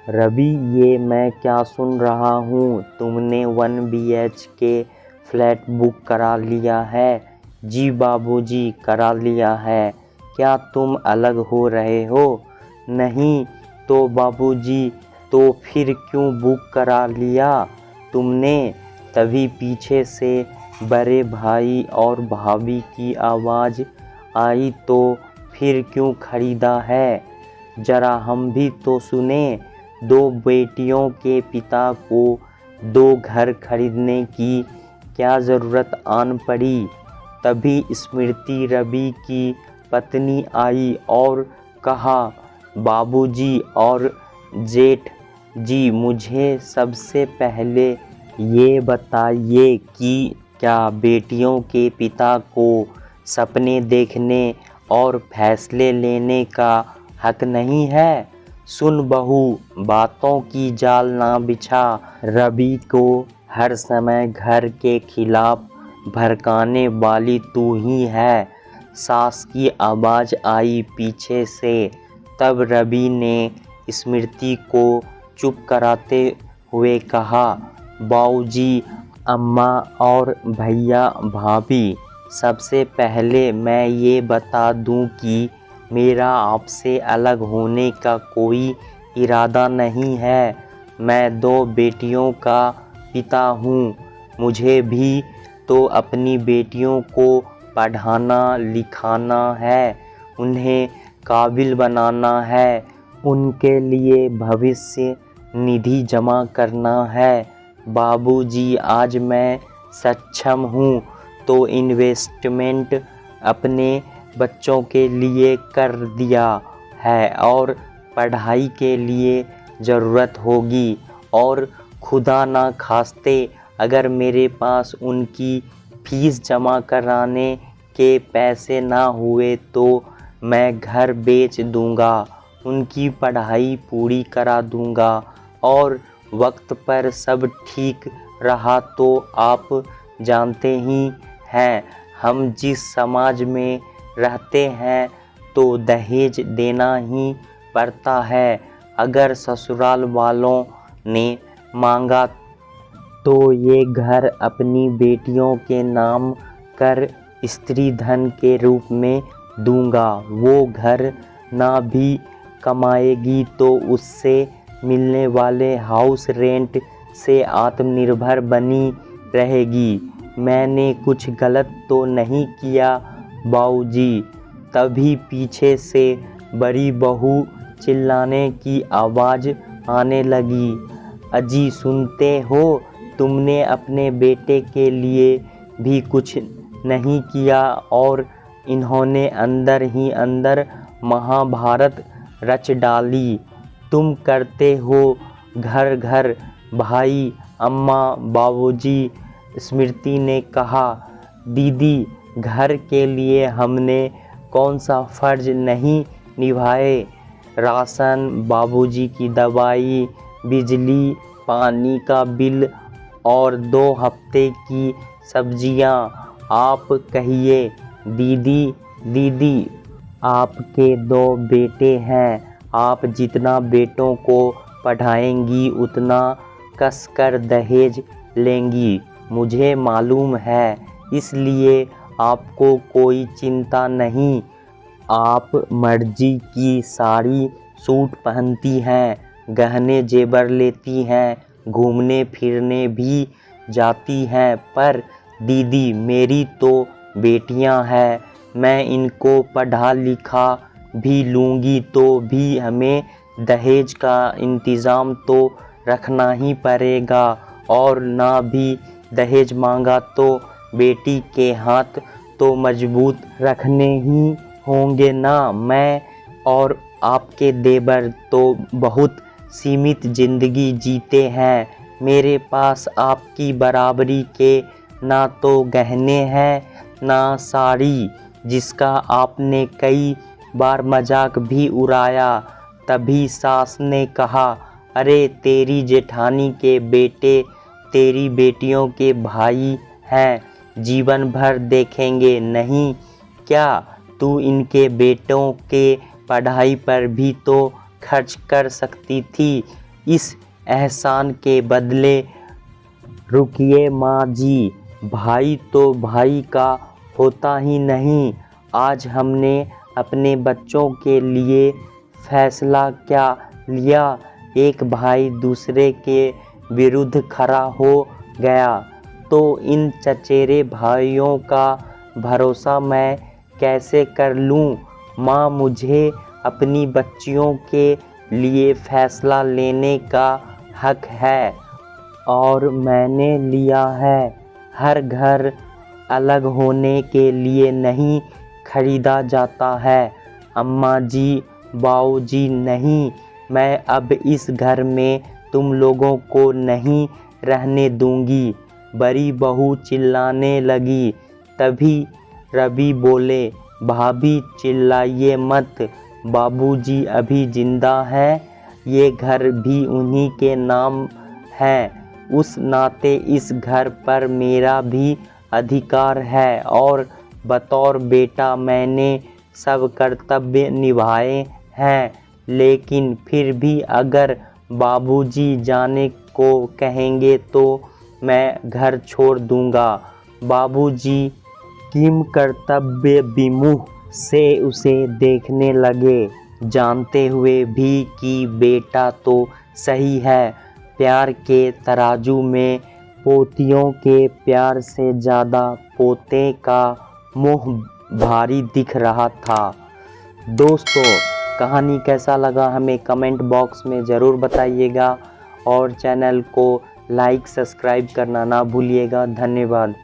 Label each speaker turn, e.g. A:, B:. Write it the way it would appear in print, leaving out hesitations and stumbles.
A: रवि, ये मैं क्या सुन रहा हूँ? तुमने 1 BHK फ्लैट बुक करा लिया है? जी बाबूजी, करा लिया है। क्या तुम अलग हो रहे हो? नहीं तो बाबूजी, तो फिर क्यों बुक करा लिया तुमने? तभी पीछे से बड़े भाई और भाभी की आवाज़ आई। तो फिर क्यों खरीदा है? जरा हम भी तो सुने। 2 बेटियों के पिता को 2 घर खरीदने की क्या ज़रूरत आन पड़ी? तभी स्मृति, रवि की पत्नी, आई और कहा, बाबूजी और जेठ जी, मुझे सबसे पहले ये बताइए कि क्या बेटियों के पिता को सपने देखने और फैसले लेने का हक नहीं है? सुन बहू, बातों की जाल ना बिछा। रवि को हर समय घर के खिलाफ भड़काने वाली तू ही है। सास की आवाज़ आई पीछे से। तब रवि ने स्मृति को चुप कराते हुए कहा, बाबूजी, अम्मा और भैया भाभी, सबसे पहले मैं ये बता दूं कि मेरा आपसे अलग होने का कोई इरादा नहीं है। मैं 2 बेटियों का पिता हूँ। मुझे भी तो अपनी बेटियों को पढ़ाना लिखाना है, उन्हें काबिल बनाना है, उनके लिए भविष्य निधि जमा करना है। बाबूजी, आज मैं सक्षम हूँ तो इन्वेस्टमेंट अपने बच्चों के लिए कर दिया है और पढ़ाई के लिए ज़रूरत होगी और खुदा ना खास्ते अगर मेरे पास उनकी फीस जमा कराने के पैसे ना हुए तो मैं घर बेच दूंगा, उनकी पढ़ाई पूरी करा दूंगा। और वक्त पर सब ठीक रहा तो आप जानते ही हैं, हम जिस समाज में रहते हैं तो दहेज देना ही पड़ता है। अगर ससुराल वालों ने मांगा तो ये घर अपनी बेटियों के नाम कर स्त्री धन के रूप में दूंगा। वो घर ना भी कमाएगी तो उससे मिलने वाले हाउस रेंट से आत्मनिर्भर बनी रहेगी। मैंने कुछ गलत तो नहीं किया बाबूजी? तभी पीछे से बड़ी बहू चिल्लाने की आवाज़ आने लगी, अजी सुनते हो? तुमने अपने बेटे के लिए भी कुछ नहीं किया और इन्होंने अंदर ही अंदर महाभारत रच डाली। तुम करते हो घर घर भाई, अम्मा, बाबूजी। स्मृति ने कहा, दीदी, घर के लिए हमने कौन सा फ़र्ज नहीं निभाए? राशन, बाबूजी की दवाई, बिजली पानी का बिल और 2 हफ्ते की सब्जियां। आप कहिए दीदी, दीदी, आपके 2 बेटे हैं, आप जितना बेटों को पढ़ाएंगी उतना कसकर दहेज लेंगी, मुझे मालूम है, इसलिए आपको कोई चिंता नहीं। आप मर्जी की साड़ी सूट पहनती हैं, गहने जेवर लेती हैं, घूमने फिरने भी जाती हैं, पर दीदी, मेरी तो बेटियां हैं, मैं इनको पढ़ा लिखा भी लूँगी तो भी हमें दहेज का इंतज़ाम तो रखना ही पड़ेगा और ना भी दहेज मांगा तो बेटी के हाथ तो मजबूत रखने ही होंगे ना। मैं और आपके देवर तो बहुत सीमित ज़िंदगी जीते हैं, मेरे पास आपकी बराबरी के ना तो गहने हैं ना साड़ी, जिसका आपने कई बार मजाक भी उड़ाया। तभी सास ने कहा, अरे तेरी जेठानी के बेटे तेरी बेटियों के भाई हैं, जीवन भर देखेंगे नहीं क्या? तू इनके बेटों के पढ़ाई पर भी तो खर्च कर सकती थी। इस एहसान के बदले। रुकिए माँ जी, भाई तो भाई का होता ही नहीं। आज हमने अपने बच्चों के लिए फैसला क्या लिया, एक भाई दूसरे के विरुद्ध खड़ा हो गया तो इन चचेरे भाइयों का भरोसा मैं कैसे कर लूँ। माँ, मुझे अपनी बच्चियों के लिए फैसला लेने का हक है और मैंने लिया है। हर घर अलग होने के लिए नहीं खरीदा जाता है। अम्मा जी, बाऊ जी, नहीं, मैं अब इस घर में तुम लोगों को नहीं रहने दूंगी। बड़ी बहू चिल्लाने लगी। तभी रवि बोले, भाभी चिल्लाइए मत, बाबूजी अभी जिंदा हैं, ये घर भी उन्हीं के नाम है। उस नाते इस घर पर मेरा भी अधिकार है और बतौर बेटा मैंने सब कर्तव्य निभाए हैं। लेकिन फिर भी अगर बाबूजी जाने को कहेंगे तो मैं घर छोड़ दूंगा। बाबूजी किम कर्तव्य विमुख से उसे देखने लगे, जानते हुए भी कि बेटा तो सही है। प्यार के तराजू में पोतियों के प्यार से ज़्यादा पोते का मुँह भारी दिख रहा था। दोस्तों, कहानी कैसा लगा हमें कमेंट बॉक्स में ज़रूर बताइएगा और चैनल को लाइक सब्सक्राइब करना ना भूलिएगा। धन्यवाद।